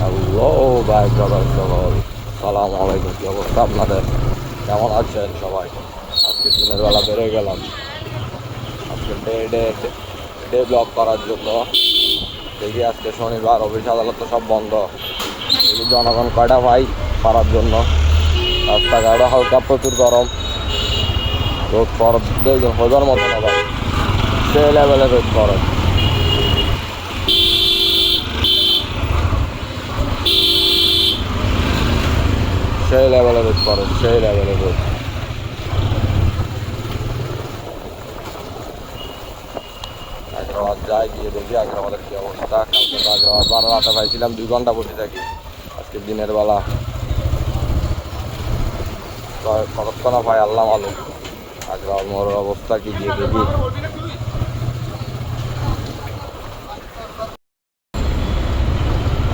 Hello ভাই brother সকল, সালাম আলাইকুম। কি অবস্থা আপনাদের? কেমন আছেন সবাই? আজকে দিনের বেলা বেরোয় গেলাম আজকে ডে ডে ডে ব্লগ করার জন্য। দেখি আজকে শনিবার, অফিস আদালত তো সব বন্ধ। দেখি জনগণ কয়টা ভাই পারার জন্য। রাস্তাঘাটও হালকা প্রচুর গরম, রোদ ফরদ হইবার মতো না ভাই, সেই লেভেলের রোদ ফরদ। সেই লেভেলের রোদ ফরদ, সেই লেভেলের রোদ। আগ্রাবাদ যাই, গিয়ে দেখি আগ্রাবাদের কি অবস্থা। কালকে তো আগ্রাবাদ 12 রাতে পাইছিলাম, 2 ঘন্টা বসে থাকি। আজকে দিনের বেলা কতক্ষণ ভাই আল্লাহ মালুম। আগ্রাবাদ মোড়ের অবস্থা কি, গিয়ে দেখি।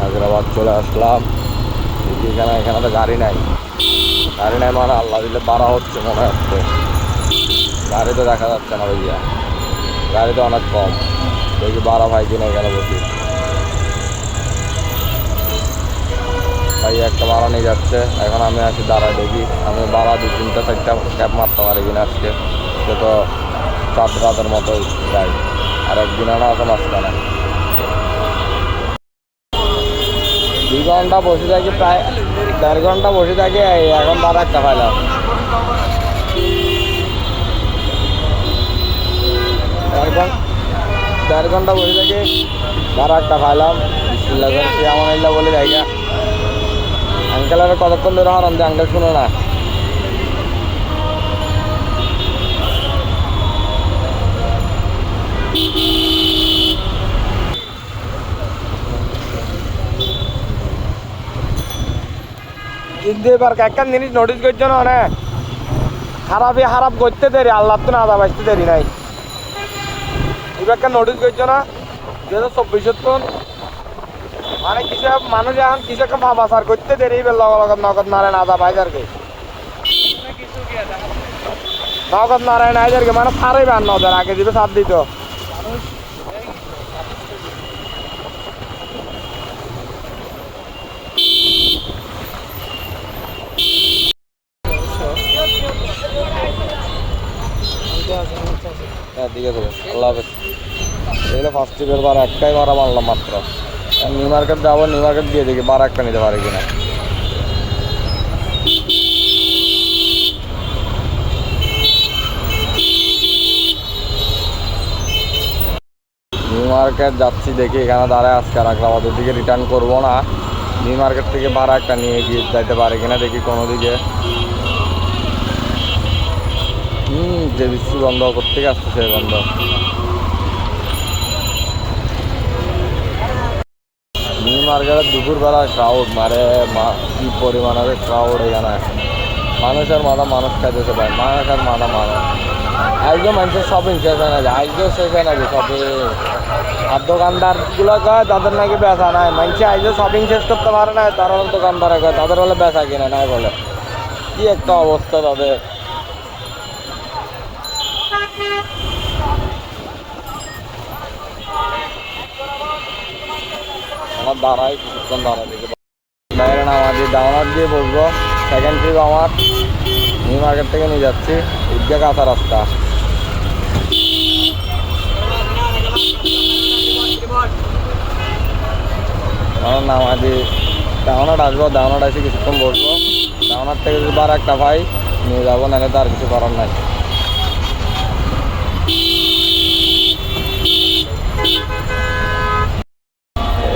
আগ্রাবাদ চলে আসলাম, দেখি এখানে তো গাড়ি নাই। গাড়ি নাই মানে আল্লাহ দিলে বাড়া হচ্ছে মনে হচ্ছে। গাড়ি তো দেখা যাচ্ছে না ভাইয়া, গাড়ি তো অনেক কম। দেখি বাড়া ভাই কিনা এখানে বসি। ভাই একটা ভাড়া নিয়ে যাচ্ছে, এখন আমি আছি দাঁড়ায়। দেখি আমি ভাড়া 2-3-4টা ক্যাব মারতে পারি কিনা আজকে। সে তো 4 রাতের মতো যাই, আর একদিন আনা আছে মাঝখানে। 2 ঘন্টা বসে থাকি, প্রায় 1.5 ঘন্টা বসে থাকি। এখন ভাড়া একটা পাইলাম। 1.5 ঘন্টা বসে থাকি, ভাড়া একটা পাইলাম। বিসমিল্লাহ করে আমানিল্লাহ বলে জায়গা। আঙ্কেলের কতক্ষণ ধরে হরণ দিয়ে আঙ্কেল শুনে না। কিন্তু এবার একটা জিনিস নোটিস করছো না, অনেক খারাপ করতে দেরি, আল্লাহ তো না আদা বাঁচতে দেরি নাই। এবার একটা নোটিস করছো না, 2024 মানে কিছু মানুষ এখন কিছু একটা ভাবাচার করতে দেরি, নগদ নারায়ণ আদা বাজার কে নগদ নারায়ণ আজার কে মানে সারাই বান নদের আগে দিবে সাত দিত। হ্যাঁ ঠিক আছে, আল্লাহ হাফেজ। এগুলো ফার্স্ট ট্রিপের বার একটাই ভাড়া মারলাম মাত্র। নিউ মার্কেট যাবো, নিউ মার্কেট দিয়ে দেখি বার একটা নিতে পারে কিনা। নিউ মার্কেট যাচ্ছি, দেখি এখানে দাঁড়ায় আজকে আগ্রাবাদের দিকে রিটার্ন করবো না। নিউ মার্কেট থেকে ভাড়া একটা নিয়ে গিয়ে যাইতে পারে কিনা দেখি কোনো দিকে। যে বৃষ্টি বন্ধ করতে আসতেছে বন্ধ। নিউ মার্কেটের দুপুরবেলা ক্রাউড মারে, কি পরিমাণের ক্রাউড এখানে। মানুষের মানুষ খাইতেছে ভাই, মানুষের মানুষ। আজকেও মানুষের শপিং শেষ হয় না, আজকেও শেষ হয় নাকি শপিং। আর দোকানদারগুলো কয় তাদের নাকি বেচা নাই। মানুষ আজকে শপিং শেষ করতে পারে না, তারা দোকানদারে কয় তাদের বলে বেচা কিনে নাই বলে। কি একটা অবস্থা তাদের। আমার দাঁড়াই কিছুক্ষণ দাঁড়ায় দেখি বাইরে নামা দিয়ে ডাউনার দিয়ে বসবো। সেকেন্ড ট্রিপ আমার নিউ মার্কেট থেকে নিয়ে যাচ্ছি, ঈদগা কাঁচা রাস্তা। আমার নামা দিয়ে ডাউনার আসবো, ডাউনার এসে কিছুক্ষণ বসবো। ডাউনার থেকে যদি বার একটা ভাই নিয়ে যাবো, নাহলে তো আর কিছু করার নাই।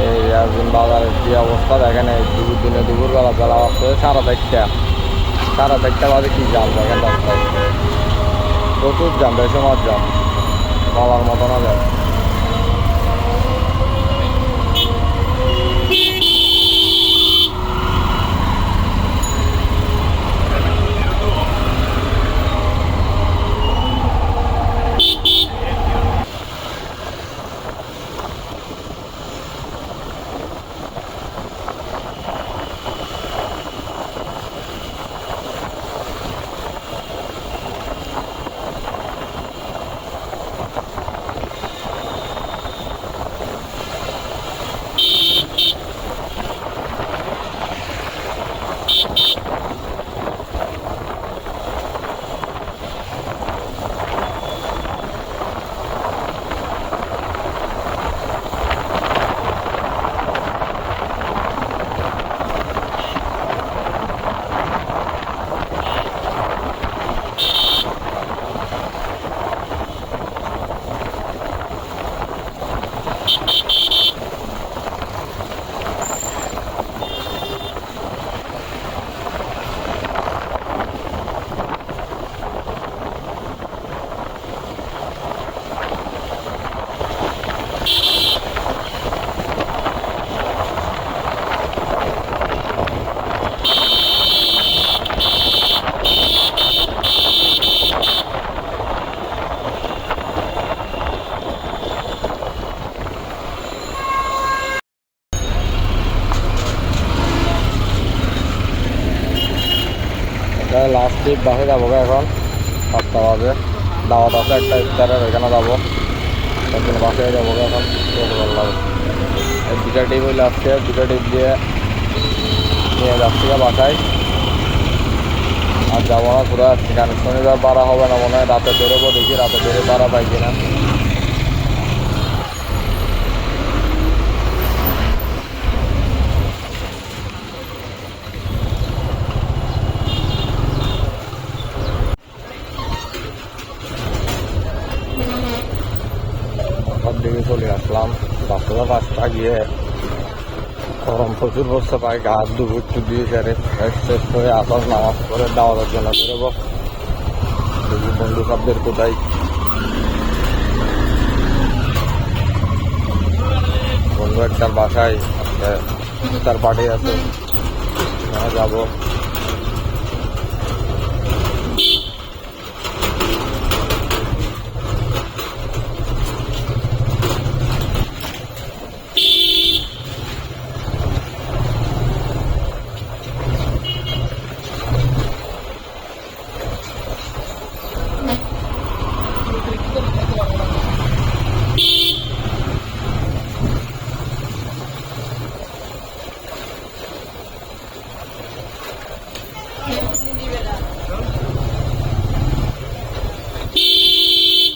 এই একদিন বাজারের কি অবস্থা দেখেন। এই দুপুরবেলা বেলা আসছে 4:30 বাজে। কি জাম দেখেন রাস্তায়, প্রচুর জাম, বেসমার জাম, বলার মতো না যায়। ঠিক বাসে যাবো এখন 7টা বাজে। দাওয়াত আছে একটা ইফতারের, ওইখানে যাবো। একদিন বাসে যাবো এখন। ভালো লাগে এই 2টা টিপ হইলে আজকে 2টা টিপ দিয়ে নিয়ে যাচ্ছি বাসায়। আর যাবো না ঘুরে আসছি, কারণ শনিবার বাড়া হবে না মনে হয়। রাতে বেরোবো, দেখি রাতে বেরো বাড়া পাই কিনা। সব দিকে চলে আসলাম। 5টা গিয়ে গরম প্রচুর বসতে পাই, গা হাত ধুবো একটু দিয়ে সেরে ফ্রেশ ফ্রেশ হয়ে আসার নামাজ করে দাওয়াতের জন্য বেরোবো। দেখি বন্ধু সবদের কোথায়। বন্ধু একটার বাসায় আজকে তার পার্টি আছে, যাবো।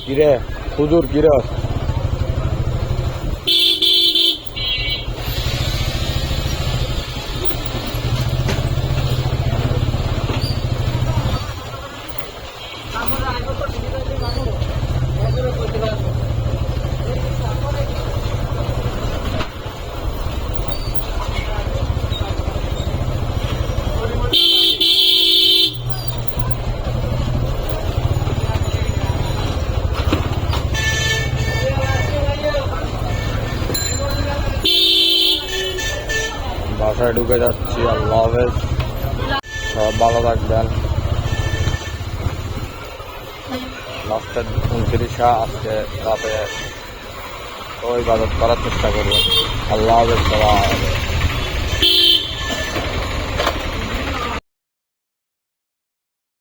কিরে হুজুর, কিরে বাসায় ঢুকে যাচ্ছি। আল্লাহ হাফেজ, সব ভালো থাকবেন। লাস্টের 29 আজকে রাতে ওই ইবাদত করার চেষ্টা করবেন। আল্লাহ হাফেজ সবাই।